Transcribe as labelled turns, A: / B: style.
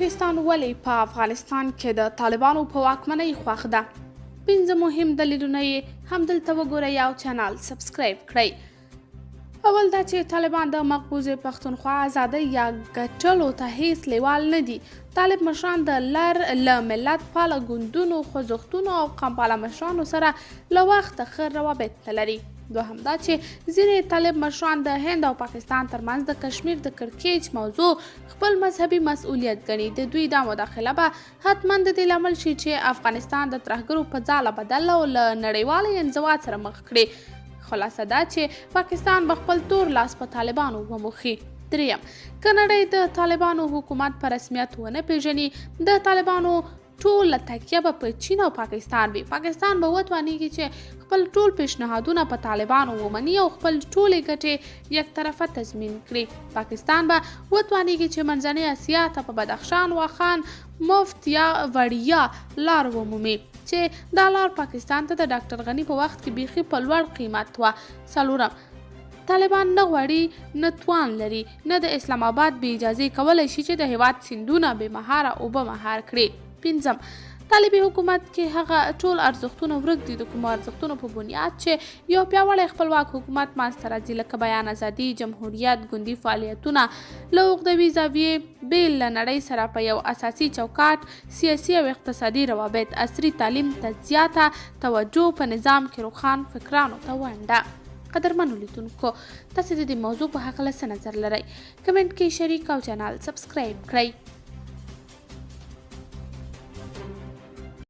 A: پاکستان ولې په افغانستان کې د طالبانو په واکمنۍ خوښ ده؟ 5 مهم دلیلونه یې همدلته وګورئ او چینل سبسکرایب کړئ. اول دا چې طالبان د مقبوضې پښتونخوا ازادۍ یا ګټلو ته هیڅ لیوال نه دي. طالب مشران د له ملت پاله ګوندونو، خوځښتونو او قومپاله مشرانو سره له وخته ښه روابط نه لري. دوهم دا چې ځینې طالب مشران د هند او پاکستان ترمنځ د کشمیر د کړکېچ موضوع خپل مذهبي مسؤلیت ګڼي. د دوی دا مداخله به حتما د دې لامل شي چې افغانستان د ترهګرو په ځاله بدل او له نړیوالې انزوا سره مخ کړي. خلاصه دا چې پاکستان به خپل تور لاس په طالبانو وموښي. دریم، که نړۍ د طالبانو حکومت په رسمیت ونه پیژني، د طالبانو ټوله تکیه به په چین او پاکستان وي. پاکستان به وتوانیږي چې خپل ټول پیشنهادونه په طالبانو ومني او خپل ټولې ګټې یک طرفه تضمین کړي. پاکستان به وتوانیږي چې منځنۍ اسیا ته په بدخشان، واخان، مفت یا وړیا لار ومومي چې دا لار پاکستان ته د ډاکټر غني په وخت کې بیخي په لوړ قیمت وه. څلورم، طالبان نه غواړي، نه توان لري، نه د اسلام آباد بې اجازې کولی شي چې د هیواد سیندونه بې مهاره اوبه مهار کړي. پنځم، طالبي حکومت کې هغه ټول ارزښتونه ورک دي د کومو ارزښتونو په بنیاد چې یو پیاوړی خپلواک حکومت منځته راځي، لکه بیان ازادي، جمهوریت، ګوندي فعالیتونه له عقدوي زاویې بېل له نړۍ سره په یو اساسي چوکاټ، سیاسي او اقتصادي روابط، عصري تعلیم ته زیاته توجه، په نظام کې روښان فکرانو ته ونډه. قدرمنو لیدونکو، تاسې د دې موضوع په هکله څه نظر لرئ؟ کمنټ کې شریک او چینل سبسکرایب کړئ.